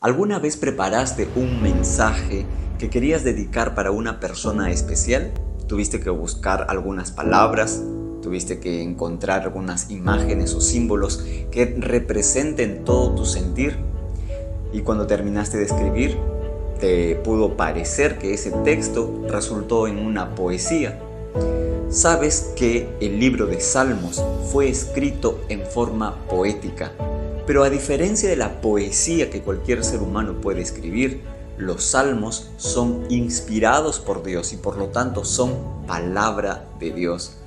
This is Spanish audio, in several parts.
¿Alguna vez preparaste un mensaje que querías dedicar para una persona especial? ¿Tuviste que buscar algunas palabras? ¿Tuviste que encontrar algunas imágenes o símbolos que representen todo tu sentir? Y cuando terminaste de escribir, ¿te pudo parecer que ese texto resultó en una poesía? Sabes que el libro de Salmos fue escrito en forma poética, pero a diferencia de la poesía que cualquier ser humano puede escribir, los salmos son inspirados por Dios y por lo tanto son palabra de Dios.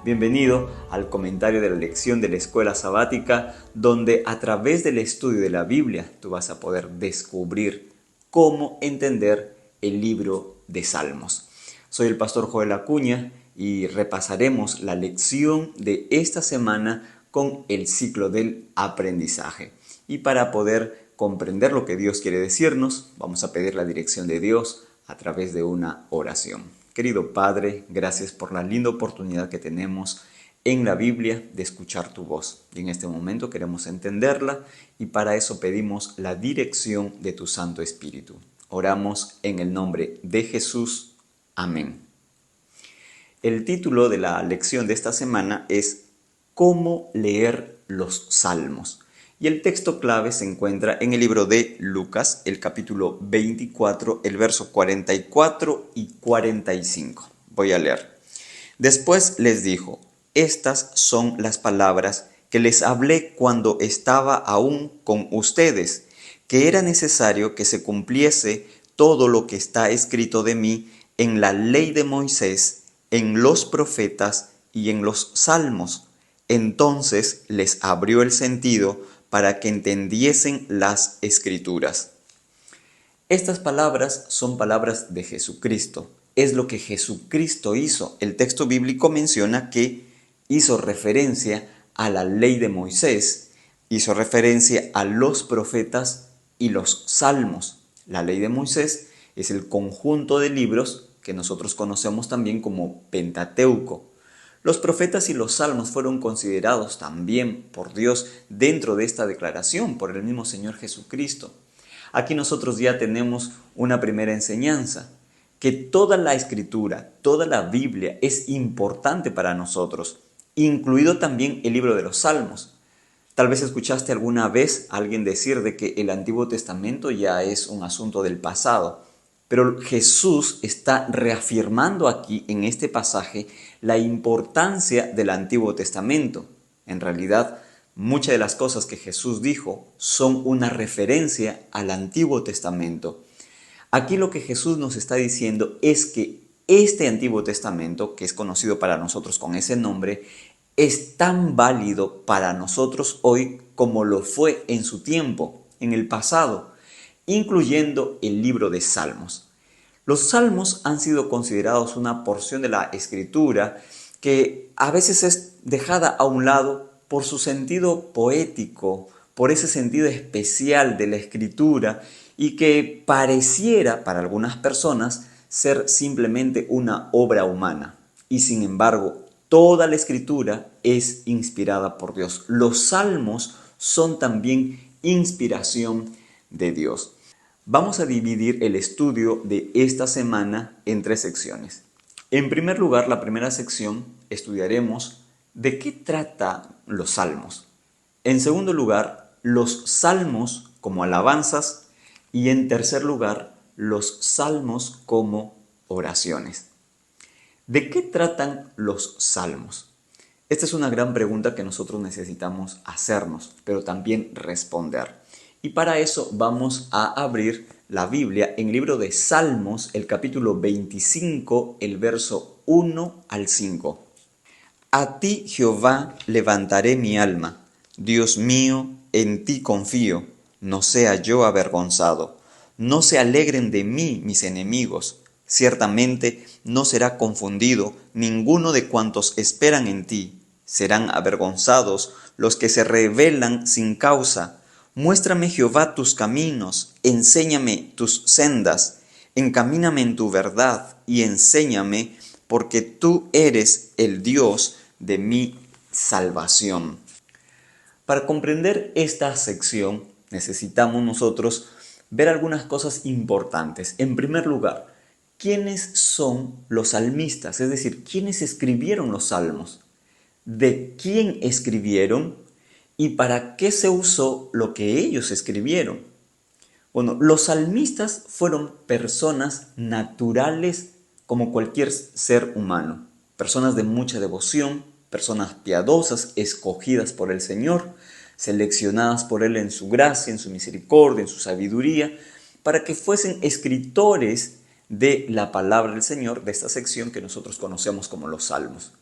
Bienvenido al comentario de la lección de la escuela sabática, donde a través del estudio de la Biblia tú vas a poder descubrir cómo entender el libro de Salmos. Soy el pastor Joel Acuña y repasaremos la lección de esta semana con el ciclo del aprendizaje. Y para poder comprender lo que Dios quiere decirnos, vamos a pedir la dirección de Dios a través de una oración. Querido Padre, gracias por la linda oportunidad que tenemos en la Biblia de escuchar tu voz. Y en este momento queremos entenderla y para eso pedimos la dirección de tu Santo Espíritu. Oramos en el nombre de Jesús. Amén. El título de la lección de esta semana es ¿Cómo leer los Salmos? Y el texto clave se encuentra en el libro de Lucas, el capítulo 24, el verso 44 y 45. Voy a leer. Después les dijo, estas son las palabras que les hablé cuando estaba aún con ustedes, que era necesario que se cumpliese todo lo que está escrito de mí en la ley de Moisés, en los profetas y en los salmos. Entonces les abrió el sentido para que entendiesen las escrituras. Estas palabras son palabras de Jesucristo. Es lo que Jesucristo hizo. El texto bíblico menciona que hizo referencia a la ley de Moisés, hizo referencia a los profetas y los salmos. La ley de Moisés es el conjunto de libros que nosotros conocemos también como Pentateuco. Los profetas y los salmos fueron considerados también por Dios dentro de esta declaración, por el mismo Señor Jesucristo. Aquí nosotros ya tenemos una primera enseñanza, que toda la Escritura, toda la Biblia es importante para nosotros, incluido también el libro de los Salmos. Tal vez escuchaste alguna vez a alguien decir de que el Antiguo Testamento ya es un asunto del pasado. Pero Jesús está reafirmando aquí en este pasaje la importancia del Antiguo Testamento. En realidad, muchas de las cosas que Jesús dijo son una referencia al Antiguo Testamento. Aquí lo que Jesús nos está diciendo es que este Antiguo Testamento, que es conocido para nosotros con ese nombre, es tan válido para nosotros hoy como lo fue en su tiempo, en el pasado, incluyendo el libro de Salmos. Los Salmos han sido considerados una porción de la Escritura que a veces es dejada a un lado por su sentido poético, por ese sentido especial de la Escritura y que pareciera para algunas personas ser simplemente una obra humana. Y sin embargo, toda la Escritura es inspirada por Dios. Los Salmos son también inspiración de Dios. Vamos a dividir el estudio de esta semana en 3 secciones. En primer lugar, la primera sección estudiaremos de qué trata los salmos. En segundo lugar, los salmos como alabanzas y en tercer lugar, los salmos como oraciones. ¿De qué tratan los salmos? Esta es una gran pregunta que nosotros necesitamos hacernos, pero también responder. Y para eso vamos a abrir la Biblia en el libro de Salmos, el capítulo 25, el verso 1 al 5. A ti, Jehová, levantaré mi alma. Dios mío, en ti confío. No sea yo avergonzado. No se alegren de mí mis enemigos. Ciertamente no será confundido ninguno de cuantos esperan en ti. Serán avergonzados los que se rebelan sin causa. Muéstrame, Jehová, tus caminos, enséñame tus sendas, encamíname en tu verdad y enséñame, porque tú eres el Dios de mi salvación. Para comprender esta sección necesitamos nosotros ver algunas cosas importantes. En primer lugar, ¿quiénes son los salmistas? Es decir, ¿quiénes escribieron los salmos? ¿De quién escribieron? ¿Y para qué se usó lo que ellos escribieron? Bueno, los salmistas fueron personas naturales como cualquier ser humano, personas de mucha devoción, personas piadosas, escogidas por el Señor, seleccionadas por Él en su gracia, en su misericordia, en su sabiduría, para que fuesen escritores de la palabra del Señor, de esta sección que nosotros conocemos como los Salmos.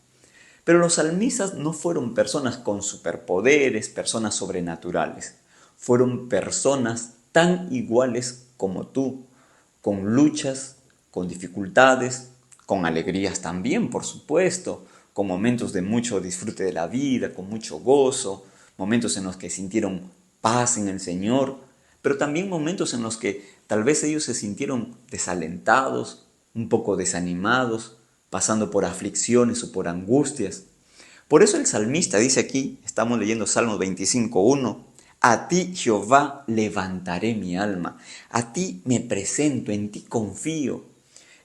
Pero los salmistas no fueron personas con superpoderes, personas sobrenaturales. Fueron personas tan iguales como tú, con luchas, con dificultades, con alegrías también, por supuesto, con momentos de mucho disfrute de la vida, con mucho gozo, momentos en los que sintieron paz en el Señor, pero también momentos en los que tal vez ellos se sintieron desalentados, un poco desanimados, pasando por aflicciones o por angustias. Por eso el salmista dice aquí, estamos leyendo Salmo 25:1, a ti Jehová levantaré mi alma, a ti me presento, en ti confío.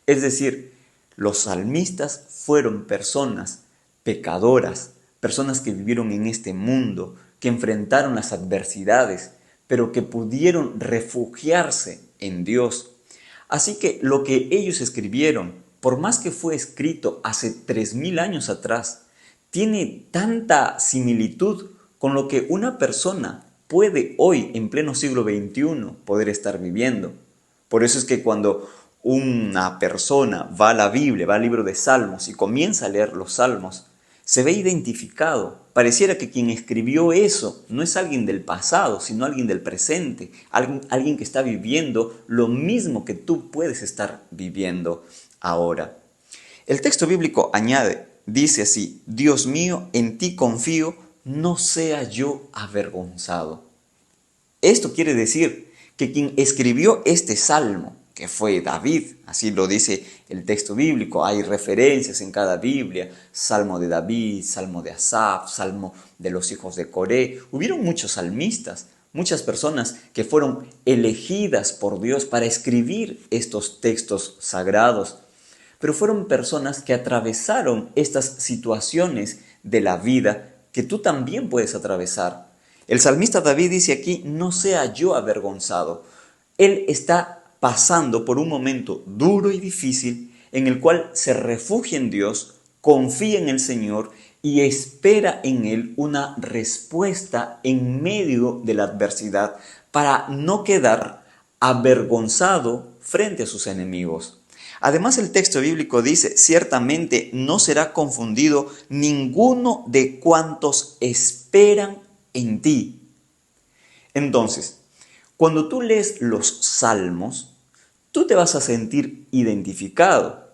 Es decir, los salmistas fueron personas pecadoras, personas que vivieron en este mundo, que enfrentaron las adversidades, pero que pudieron refugiarse en Dios. Así que lo que ellos escribieron, por más que fue escrito hace 3000 años atrás, tiene tanta similitud con lo que una persona puede hoy, en pleno siglo XXI, poder estar viviendo. Por eso es que cuando una persona va a la Biblia, va al libro de Salmos y comienza a leer los Salmos, se ve identificado. Pareciera que quien escribió eso no es alguien del pasado, sino alguien del presente, alguien que está viviendo lo mismo que tú puedes estar viviendo ahora. El texto bíblico añade, dice así, Dios mío, en ti confío, no sea yo avergonzado. Esto quiere decir que quien escribió este salmo, que fue David, así lo dice el texto bíblico, hay referencias en cada Biblia, Salmo de David, Salmo de Asaf, Salmo de los hijos de Coré, hubieron muchos salmistas, muchas personas que fueron elegidas por Dios para escribir estos textos sagrados, pero fueron personas que atravesaron estas situaciones de la vida que tú también puedes atravesar. El salmista David dice aquí, no sea yo avergonzado. Él está pasando por un momento duro y difícil en el cual se refugia en Dios, confía en el Señor y espera en Él una respuesta en medio de la adversidad para no quedar avergonzado frente a sus enemigos. Además, el texto bíblico dice, ciertamente no será confundido ninguno de cuantos esperan en ti. Entonces, cuando tú lees los salmos, tú te vas a sentir identificado.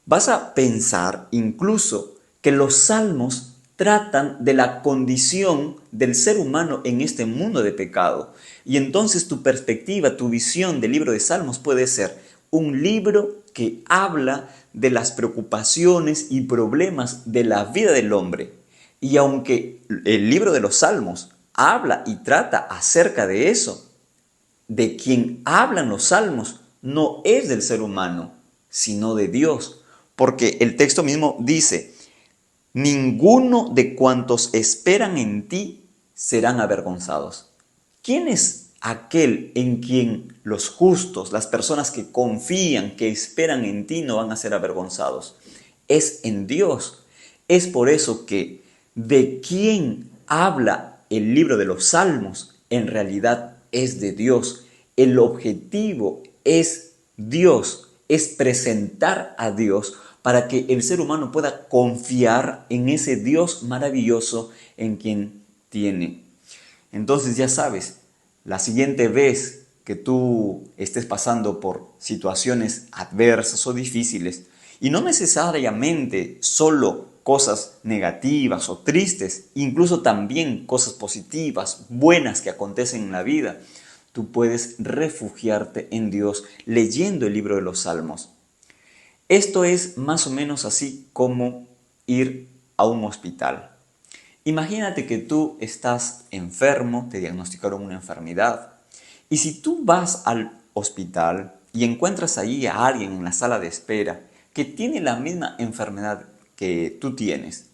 Vas a pensar incluso que los salmos tratan de la condición del ser humano en este mundo de pecado. Y entonces tu perspectiva, tu visión del libro de Salmos puede ser un libro que habla de las preocupaciones y problemas de la vida del hombre. Y aunque el libro de los Salmos habla y trata acerca de eso, de quien hablan los salmos no es del ser humano, sino de Dios. Porque el texto mismo dice, ninguno de cuantos esperan en ti serán avergonzados. ¿Quién es aquel en quien los justos, las personas que confían, que esperan en ti, no van a ser avergonzados? Es en Dios. Es por eso que de quien habla el libro de los Salmos, en realidad es de Dios. El objetivo es Dios, es presentar a Dios para que el ser humano pueda confiar en ese Dios maravilloso en quien tiene. Entonces ya sabes, la siguiente vez que tú estés pasando por situaciones adversas o difíciles, y no necesariamente solo cosas negativas o tristes, incluso también cosas positivas, buenas que acontecen en la vida, tú puedes refugiarte en Dios leyendo el libro de los Salmos. Esto es más o menos así como ir a un hospital. Imagínate que tú estás enfermo, te diagnosticaron una enfermedad Y si tú vas al hospital y encuentras ahí a alguien en la sala de espera que tiene la misma enfermedad que tú tienes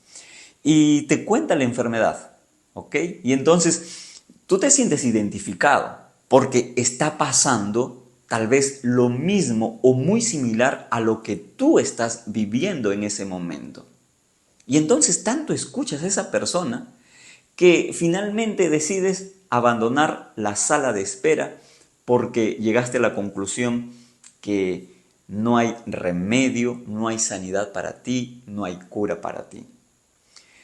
y te cuenta la enfermedad, ¿ok? Y entonces tú te sientes identificado porque está pasando tal vez lo mismo o muy similar a lo que tú estás viviendo en ese momento. Y entonces tanto escuchas a esa persona que finalmente decides abandonar la sala de espera porque llegaste a la conclusión que no hay remedio, no hay sanidad para ti, no hay cura para ti.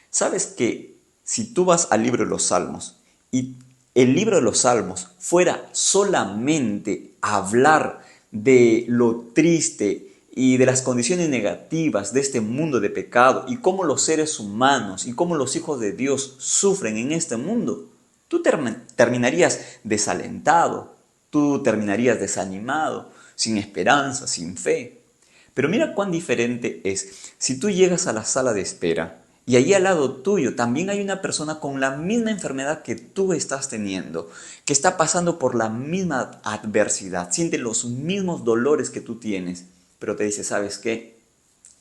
¿Sabes que si tú vas al libro de los Salmos y el libro de los Salmos fuera solamente hablar de lo triste y de las condiciones negativas de este mundo de pecado y cómo los seres humanos y cómo los hijos de Dios sufren en este mundo, tú terminarías desalentado, tú terminarías desanimado, sin esperanza, sin fe? Pero mira cuán diferente es si tú llegas a la sala de espera y allí al lado tuyo también hay una persona con la misma enfermedad que tú estás teniendo, que está pasando por la misma adversidad, siente los mismos dolores que tú tienes, pero te dice, ¿sabes qué?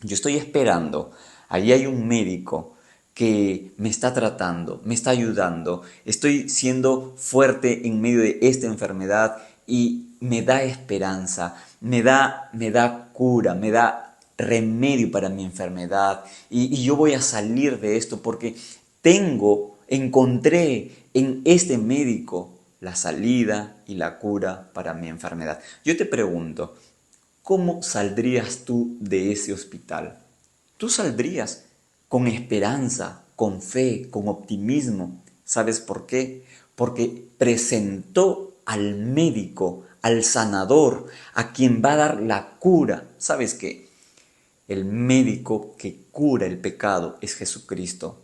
Yo estoy esperando, allí hay un médico que me está tratando, me está ayudando, estoy siendo fuerte en medio de esta enfermedad y me da esperanza, me da cura, me da remedio para mi enfermedad y yo voy a salir de esto porque encontré en este médico la salida y la cura para mi enfermedad. Yo te pregunto, ¿cómo saldrías tú de ese hospital? Tú saldrías con esperanza, con fe, con optimismo. ¿Sabes por qué? Porque presentó al médico, al sanador, a quien va a dar la cura. ¿Sabes qué? El médico que cura el pecado es Jesucristo.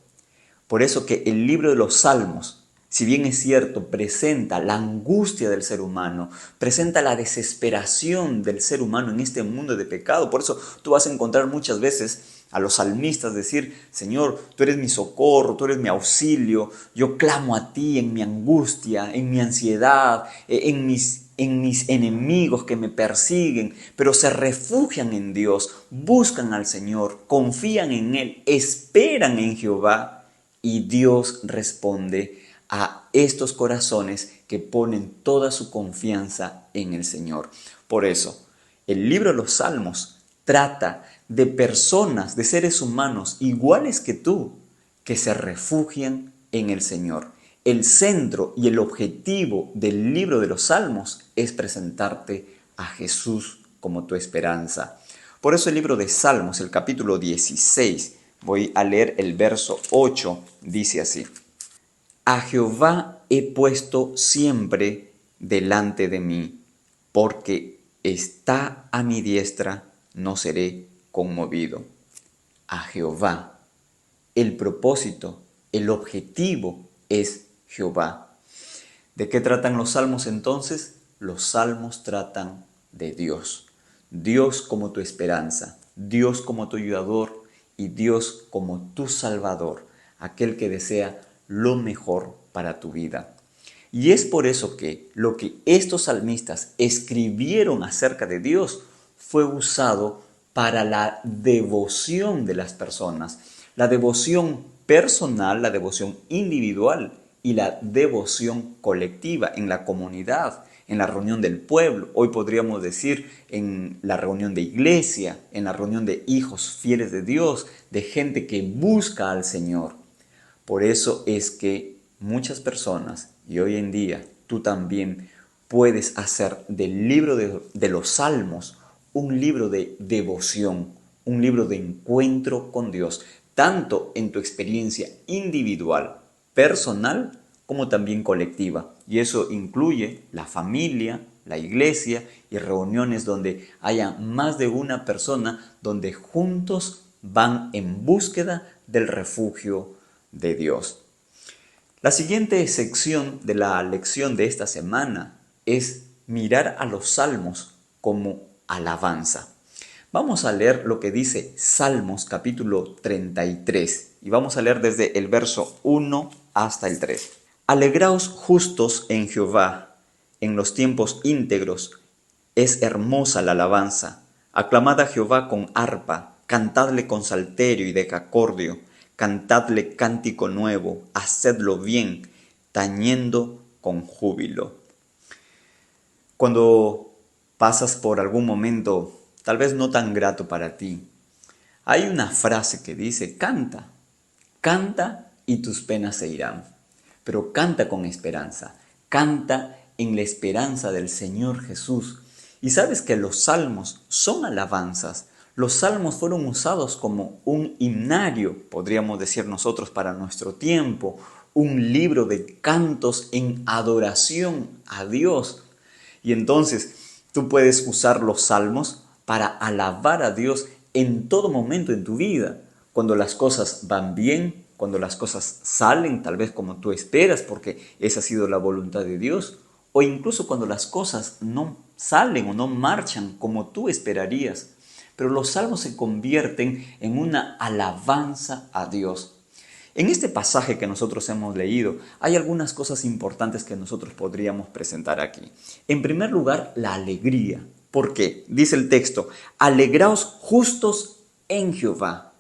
Por eso que el libro de los Salmos, si bien es cierto, presenta la angustia del ser humano, presenta la desesperación del ser humano en este mundo de pecado. Por eso tú vas a encontrar muchas veces a los salmistas decir, Señor, tú eres mi socorro, tú eres mi auxilio, yo clamo a ti en mi angustia, en mi ansiedad, en mis enemigos que me persiguen, pero se refugian en Dios, buscan al Señor, confían en Él, esperan en Jehová. Y Dios responde a estos corazones que ponen toda su confianza en el Señor. Por eso, el libro de los Salmos trata de personas, de seres humanos iguales que tú, que se refugian en el Señor. El centro y el objetivo del libro de los Salmos es presentarte a Jesús como tu esperanza. Por eso el libro de Salmos, el capítulo 16, voy a leer el verso 8, dice así: A Jehová he puesto siempre delante de mí, porque está a mi diestra, no seré conmovido. A Jehová. El propósito, el objetivo es Jehová. ¿De qué tratan los salmos entonces? Los salmos tratan de Dios. Dios como tu esperanza, Dios como tu ayudador, y Dios como tu Salvador, aquel que desea lo mejor para tu vida. Y es por eso que lo que estos salmistas escribieron acerca de Dios fue usado para la devoción de las personas, la devoción personal, la devoción individual y la devoción colectiva en la comunidad, en la reunión del pueblo, hoy podríamos decir en la reunión de iglesia, en la reunión de hijos fieles de Dios, de gente que busca al Señor. Por eso es que muchas personas, y hoy en día tú también, puedes hacer del libro de los Salmos un libro de devoción, un libro de encuentro con Dios, tanto en tu experiencia individual, personal, como también colectiva. Y eso incluye la familia, la iglesia y reuniones donde haya más de una persona, donde juntos van en búsqueda del refugio de Dios. La siguiente sección de la lección de esta semana es mirar a los salmos como alabanza. Vamos a leer lo que dice Salmos capítulo 33 y vamos a leer desde el verso 1 hasta el 3. Alegraos justos en Jehová en los tiempos íntegros. Es hermosa la alabanza. Aclamad a Jehová con arpa, cantadle con salterio y decacordio, cantadle cántico nuevo, hacedlo bien, tañendo con júbilo. Cuando pasas por algún momento, tal vez no tan grato para ti, hay una frase que dice, canta, canta y tus penas se irán. Pero canta con esperanza, canta en la esperanza del Señor Jesús. Y sabes que los salmos son alabanzas. Los salmos fueron usados como un himnario, podríamos decir nosotros, para nuestro tiempo, un libro de cantos en adoración a Dios. Y entonces tú puedes usar los salmos para alabar a Dios en todo momento en tu vida. Cuando las cosas van bien, cuando las cosas salen tal vez como tú esperas, porque esa ha sido la voluntad de Dios, o incluso cuando las cosas no salen o no marchan como tú esperarías. Pero los salmos se convierten en una alabanza a Dios. En este pasaje que nosotros hemos leído, hay algunas cosas importantes que nosotros podríamos presentar aquí. En primer lugar, la alegría. ¿Por qué? Dice el texto, alegraos justos en Jehová.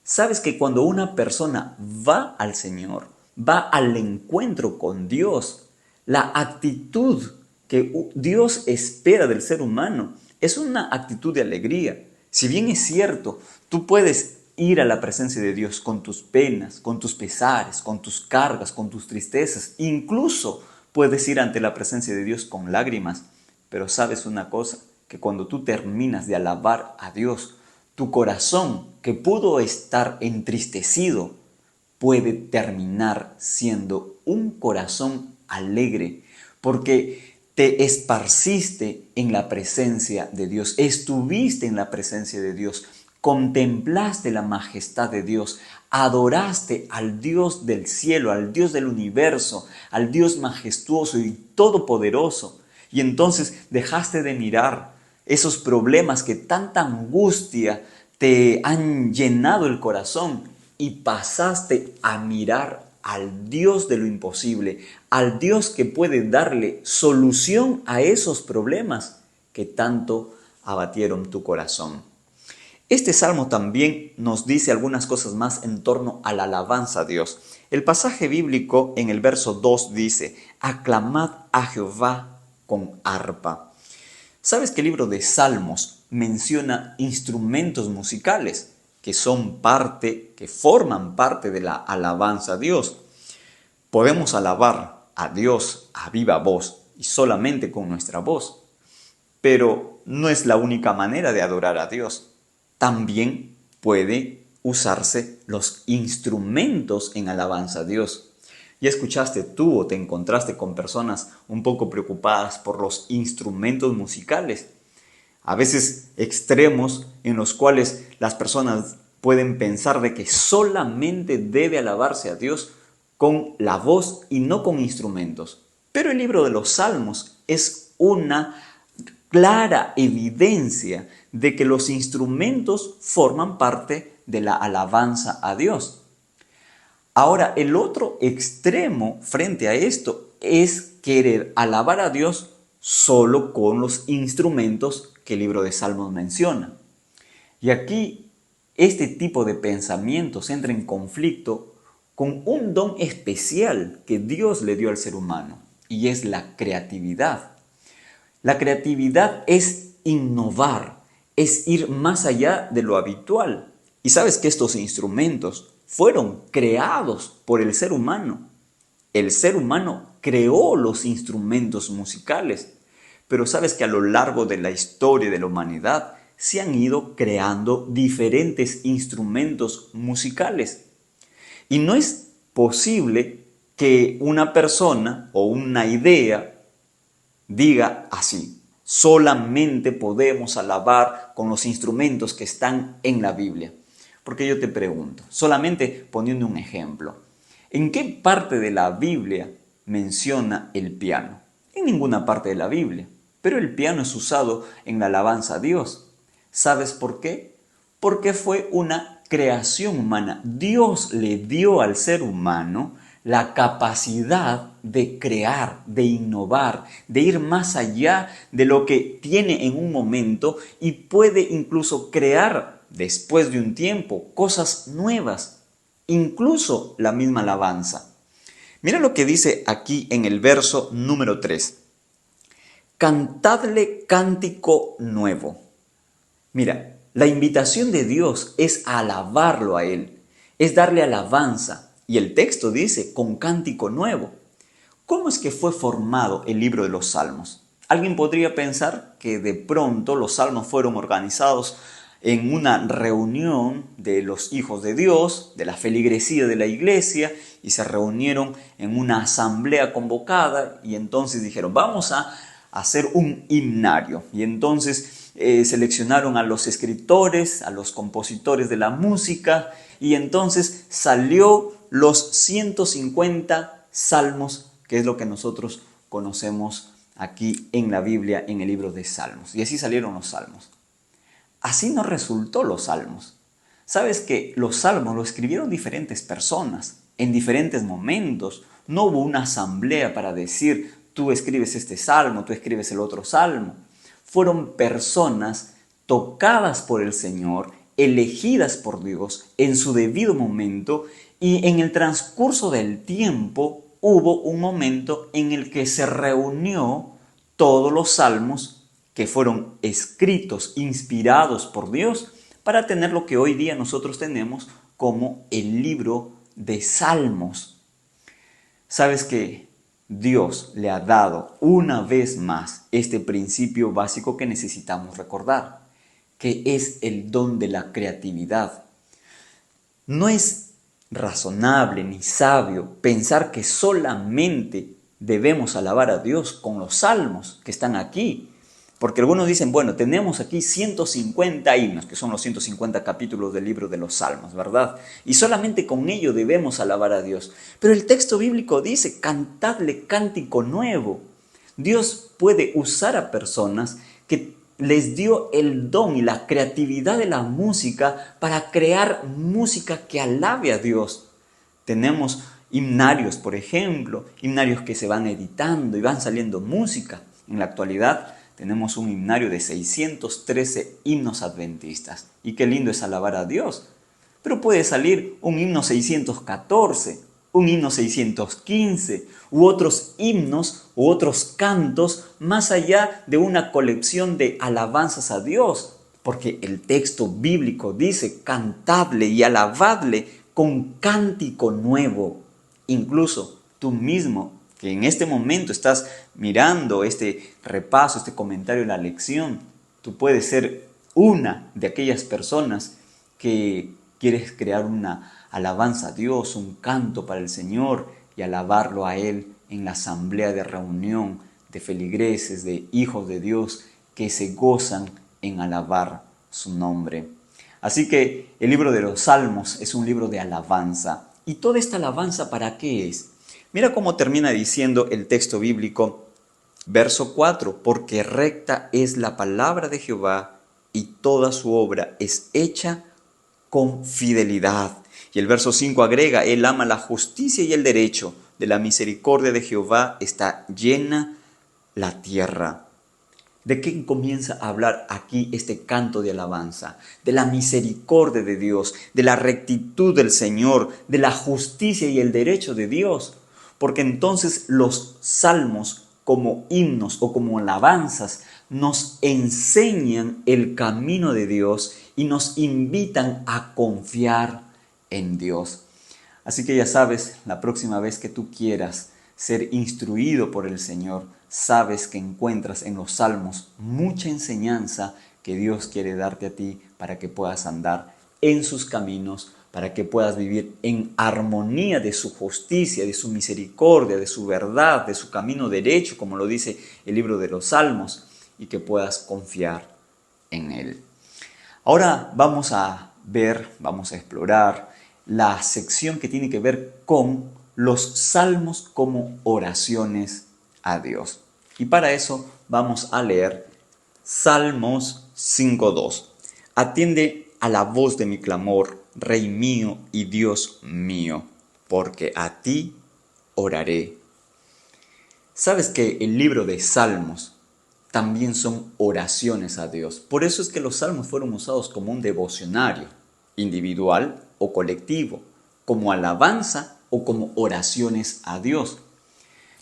¿Sabes que cuando una persona va al Señor, va al encuentro con Dios, la actitud que Dios espera del ser humano es una actitud de alegría? Si bien es cierto, tú puedes ir a la presencia de Dios con tus penas, con tus pesares, con tus cargas, con tus tristezas, incluso puedes ir ante la presencia de Dios con lágrimas, pero sabes una cosa, que cuando tú terminas de alabar a Dios, tu corazón, que pudo estar entristecido, puede terminar siendo un corazón alegre, porque te esparciste en la presencia de Dios, estuviste en la presencia de Dios, contemplaste la majestad de Dios, adoraste al Dios del cielo, al Dios del universo, al Dios majestuoso y todopoderoso. Y entonces dejaste de mirar esos problemas que tanta angustia te han llenado el corazón y pasaste a mirar al Dios de lo imposible, al Dios que puede darle solución a esos problemas que tanto abatieron tu corazón. Este salmo también nos dice algunas cosas más en torno a la alabanza a Dios. El pasaje bíblico en el verso 2 dice, aclamad a Jehová con arpa. ¿Sabes que el libro de Salmos menciona instrumentos musicales que forman parte de la alabanza a Dios? Podemos alabar a Dios a viva voz y solamente con nuestra voz, pero no es la única manera de adorar a Dios. También puede usarse los instrumentos en alabanza a Dios. ¿Ya escuchaste tú o te encontraste con personas un poco preocupadas por los instrumentos musicales? A veces extremos en los cuales las personas pueden pensar de que solamente debe alabarse a Dios con la voz y no con instrumentos. Pero el libro de los Salmos es una clara evidencia de que los instrumentos forman parte de la alabanza a Dios. Ahora, el otro extremo frente a esto es querer alabar a Dios solo con los instrumentos que el libro de Salmos menciona. Y aquí este tipo de pensamientos entra en conflicto con un don especial que Dios le dio al ser humano, y es la creatividad. La creatividad es innovar, es ir más allá de lo habitual. Y sabes que estos instrumentos fueron creados por el ser humano. El ser humano creó los instrumentos musicales, pero sabes que a lo largo de la historia de la humanidad se han ido creando diferentes instrumentos musicales. Y no es posible que una persona o una idea diga así, solamente podemos alabar con los instrumentos que están en la Biblia. Porque yo te pregunto, solamente poniendo un ejemplo, ¿en qué parte de la Biblia menciona el piano? En ninguna parte de la Biblia, pero el piano es usado en la alabanza a Dios. ¿Sabes por qué? Porque fue una creación humana. Dios le dio al ser humano la capacidad de crear, de innovar, de ir más allá de lo que tiene en un momento y puede incluso crear después de un tiempo cosas nuevas, incluso la misma alabanza. Mira lo que dice aquí en el verso número 3. Cantadle cántico nuevo. Mira, la invitación de Dios es alabarlo a Él, es darle alabanza. Y el texto dice, con cántico nuevo. ¿Cómo es que fue formado el libro de los Salmos? Alguien podría pensar que de pronto los salmos fueron organizados en una reunión de los hijos de Dios, de la feligresía de la iglesia, y se reunieron en una asamblea convocada y entonces dijeron, vamos a hacer un himnario. Y entonces seleccionaron a los escritores, a los compositores de la música, y entonces salió los 150 salmos, que es lo que nosotros conocemos aquí en la Biblia, en el libro de Salmos. Y así salieron los salmos. Así no resultó los salmos. Sabes que los salmos los escribieron diferentes personas, en diferentes momentos. No hubo una asamblea para decir, tú escribes este salmo, tú escribes el otro salmo. Fueron personas tocadas por el Señor, elegidas por Dios en su debido momento, y en el transcurso del tiempo hubo un momento en el que se reunió todos los salmos que fueron escritos, inspirados por Dios, para tener lo que hoy día nosotros tenemos como el libro de Salmos. ¿Sabes que Dios le ha dado una vez más este principio básico que necesitamos recordar, que es el don de la creatividad? No es razonable ni sabio pensar que solamente debemos alabar a Dios con los salmos que están aquí. Porque algunos dicen, bueno, tenemos aquí 150 himnos, que son los 150 capítulos del libro de los Salmos, ¿verdad? Y solamente con ello debemos alabar a Dios. Pero el texto bíblico dice, cantadle cántico nuevo. Dios puede usar a personas que les dio el don y la creatividad de la música para crear música que alabe a Dios. Tenemos himnarios, por ejemplo, himnarios que se van editando y van saliendo música. En la actualidad tenemos un himnario de 613 himnos adventistas. Y qué lindo es alabar a Dios. Pero puede salir un himno 614, un himno 615, u otros himnos u otros cantos más allá de una colección de alabanzas a Dios. Porque el texto bíblico dice, cantadle y alabadle con cántico nuevo. Incluso tú mismo, que en este momento estás mirando este repaso, este comentario de la lección, tú puedes ser una de aquellas personas que quieres crear una alabanza a Dios, un canto para el Señor y alabarlo a Él en la asamblea de reunión de feligreses, de hijos de Dios que se gozan en alabar su nombre. Así que el libro de los Salmos es un libro de alabanza. ¿Y toda esta alabanza para qué es? Mira cómo termina diciendo el texto bíblico, verso 4, porque recta es la palabra de Jehová y toda su obra es hecha con fidelidad. Y el verso 5 agrega, Él ama la justicia y el derecho, de la misericordia de Jehová está llena la tierra. ¿De qué comienza a hablar aquí este canto de alabanza? De la misericordia de Dios, de la rectitud del Señor, de la justicia y el derecho de Dios. Porque entonces los salmos como himnos o como alabanzas nos enseñan el camino de Dios y nos invitan a confiar en Dios. Así que ya sabes, la próxima vez que tú quieras ser instruido por el Señor, sabes que encuentras en los salmos mucha enseñanza que Dios quiere darte a ti para que puedas andar en sus caminos, para que puedas vivir en armonía de su justicia, de su misericordia, de su verdad, de su camino derecho, como lo dice el libro de los Salmos, y que puedas confiar en Él. Ahora vamos a explorar la sección que tiene que ver con los salmos como oraciones a Dios. Y para eso vamos a leer Salmos 5:2. Atiende a la voz de mi clamor, Rey mío y Dios mío, porque a ti oraré. ¿Sabes que el libro de Salmos también son oraciones a Dios? Por eso es que los salmos fueron usados como un devocionario, individual o colectivo, como alabanza o como oraciones a Dios.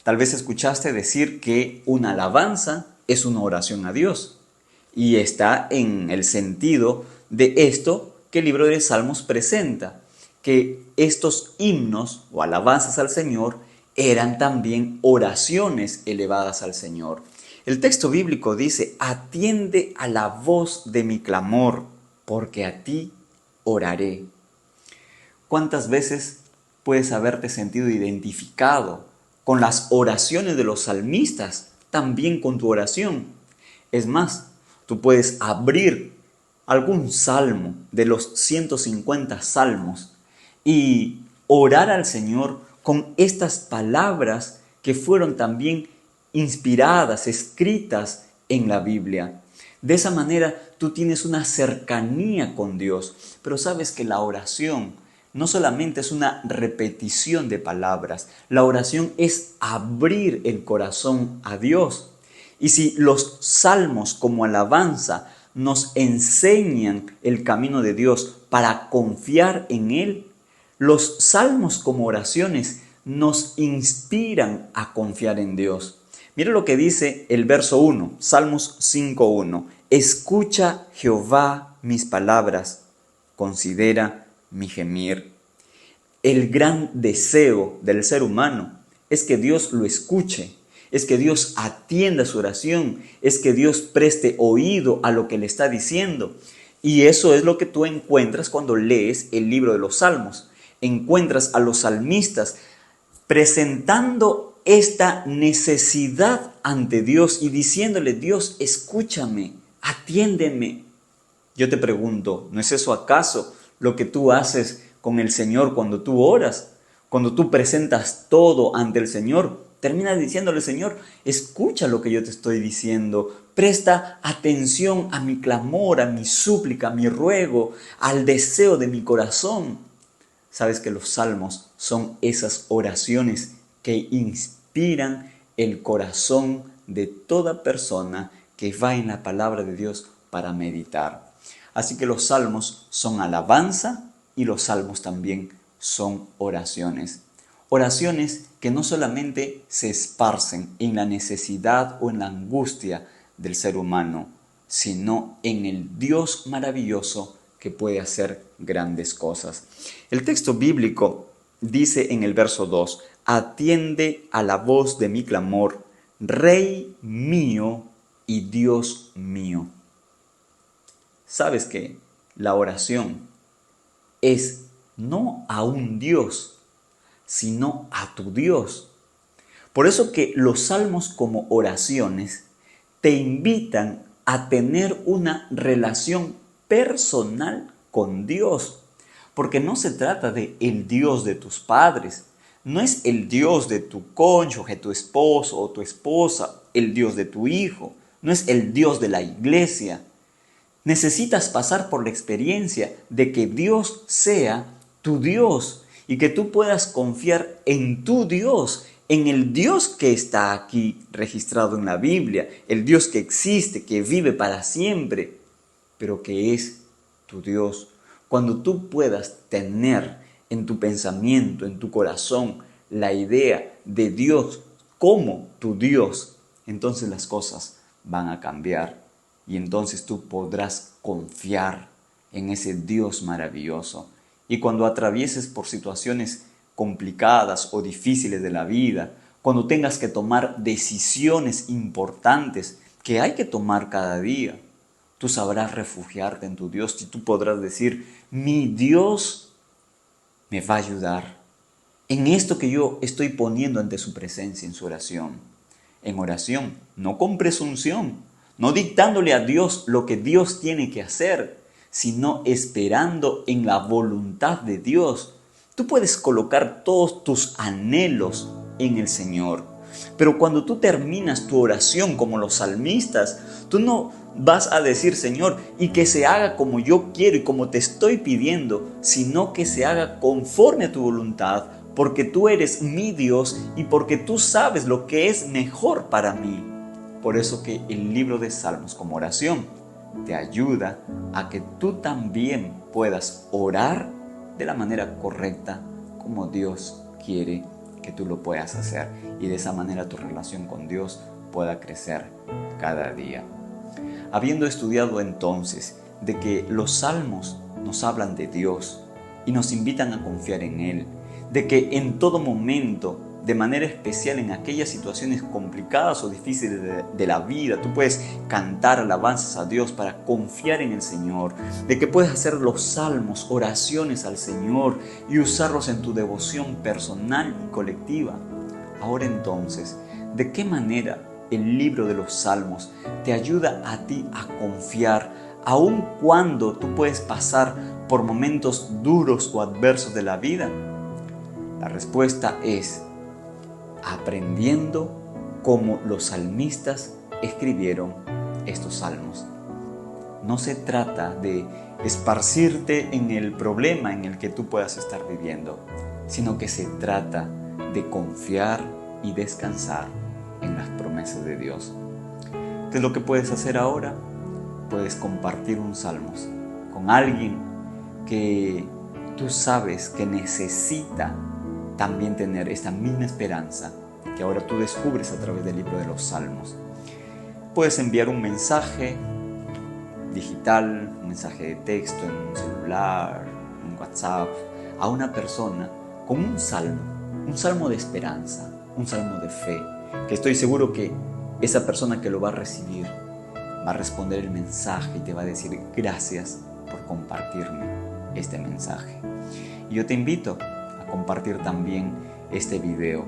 Tal vez escuchaste decir que una alabanza es una oración a Dios, y está en el sentido de esto que el libro de Salmos presenta, que estos himnos o alabanzas al Señor eran también oraciones elevadas al Señor. El texto bíblico dice: atiende a la voz de mi clamor, porque a ti oraré. ¿Cuántas veces puedes haberte sentido identificado con las oraciones de los salmistas, también con tu oración? Es más, tú puedes abrir algún salmo de los 150 salmos y orar al Señor con estas palabras que fueron también inspiradas, escritas en la Biblia. De esa manera tú tienes una cercanía con Dios, pero sabes que la oración no solamente es una repetición de palabras, la oración es abrir el corazón a Dios. Y si los salmos como alabanza nos enseñan el camino de Dios para confiar en Él, los salmos como oraciones nos inspiran a confiar en Dios. Mira lo que dice el verso 1, Salmos 5:1. Escucha, Jehová, mis palabras, considera mi gemir. El gran deseo del ser humano es que Dios lo escuche, es que Dios atienda su oración, es que Dios preste oído a lo que le está diciendo. Y eso es lo que tú encuentras cuando lees el libro de los Salmos. Encuentras a los salmistas presentando esta necesidad ante Dios y diciéndole: Dios, escúchame, atiéndeme. Yo te pregunto, ¿no es eso acaso lo que tú haces con el Señor cuando tú oras? Cuando tú presentas todo ante el Señor, terminas diciéndole: Señor, escucha lo que yo te estoy diciendo, presta atención a mi clamor, a mi súplica, a mi ruego, al deseo de mi corazón. Sabes que los salmos son esas oraciones que inspiran el corazón de toda persona que va en la palabra de Dios para meditar. Así que los salmos son alabanza y los salmos también son oraciones. Oraciones que no solamente se esparcen en la necesidad o en la angustia del ser humano, sino en el Dios maravilloso que puede hacer grandes cosas. El texto bíblico dice en el verso 2: atiende a la voz de mi clamor, Rey mío y Dios mío. ¿Sabes qué? La oración es no a un Dios, sino a tu Dios. Por eso que los salmos como oraciones te invitan a tener una relación personal con Dios, porque no se trata de el Dios de tus padres, no es el Dios de tu cónyuge, tu esposo o tu esposa, el Dios de tu hijo, no es el Dios de la iglesia. Necesitas pasar por la experiencia de que Dios sea tu Dios y que tú puedas confiar en tu Dios, en el Dios que está aquí registrado en la Biblia, el Dios que existe, que vive para siempre, pero que es tu Dios. Cuando tú puedas tener en tu pensamiento, en tu corazón, la idea de Dios como tu Dios, entonces las cosas van a cambiar y entonces tú podrás confiar en ese Dios maravilloso. Y cuando atravieses por situaciones complicadas o difíciles de la vida, cuando tengas que tomar decisiones importantes que hay que tomar cada día, tú sabrás refugiarte en tu Dios y tú podrás decir: mi Dios me va a ayudar en esto que yo estoy poniendo ante su presencia en su oración. En oración, no con presunción, no dictándole a Dios lo que Dios tiene que hacer, sino esperando en la voluntad de Dios. Tú puedes colocar todos tus anhelos en el Señor, pero cuando tú terminas tu oración como los salmistas, tú no vas a decir: Señor, y que se haga como yo quiero y como te estoy pidiendo, sino que se haga conforme a tu voluntad, porque tú eres mi Dios y porque tú sabes lo que es mejor para mí. Por eso que el libro de Salmos como oración te ayuda a que tú también puedas orar de la manera correcta como Dios quiere que tú lo puedas hacer, y de esa manera tu relación con Dios pueda crecer cada día. Habiendo estudiado entonces de que los salmos nos hablan de Dios y nos invitan a confiar en Él, de que en todo momento, de manera especial en aquellas situaciones complicadas o difíciles de la vida, tú puedes cantar alabanzas a Dios para confiar en el Señor, de que puedes hacer los salmos, oraciones al Señor y usarlos en tu devoción personal y colectiva. Ahora entonces, ¿de qué manera el libro de los salmos te ayuda a ti a confiar, aun cuando tú puedes pasar por momentos duros o adversos de la vida? La respuesta es aprendiendo como los salmistas escribieron estos salmos. No se trata de esparcirte en el problema en el que tú puedas estar viviendo, sino que se trata de confiar y descansar en las promesas de Dios. ¿Qué es lo que puedes hacer ahora? Puedes compartir un salmos con alguien que tú sabes que necesita también tener esta misma esperanza que ahora tú descubres a través del libro de los Salmos. Puedes enviar un mensaje digital, un mensaje de texto en un celular, un WhatsApp, a una persona con un salmo de esperanza, un salmo de fe, que estoy seguro que esa persona que lo va a recibir va a responder el mensaje y te va a decir gracias por compartirme este mensaje. Y yo te invito a compartir también este video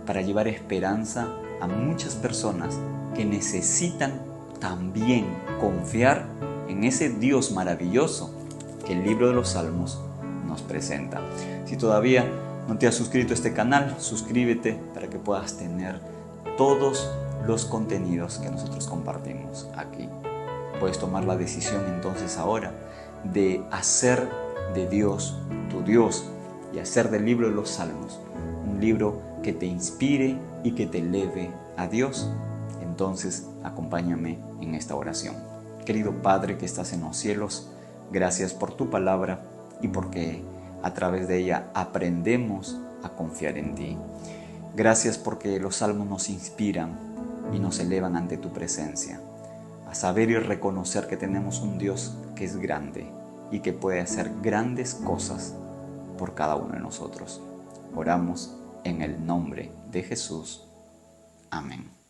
para llevar esperanza a muchas personas que necesitan también confiar en ese Dios maravilloso que el libro de los Salmos nos presenta. Si todavía no te has suscrito a este canal, suscríbete para que puedas tener todos los contenidos que nosotros compartimos aquí. Puedes tomar la decisión entonces ahora de hacer de Dios tu Dios y hacer del libro de los Salmos un libro que te inspire y que te eleve a Dios. Entonces acompáñame en esta oración. Querido Padre que estás en los cielos, gracias por tu palabra y porque a través de ella aprendemos a confiar en ti. Gracias porque los salmos nos inspiran y nos elevan ante tu presencia, a saber y reconocer que tenemos un Dios que es grande y que puede hacer grandes cosas por cada uno de nosotros. Oramos en el nombre de Jesús. Amén.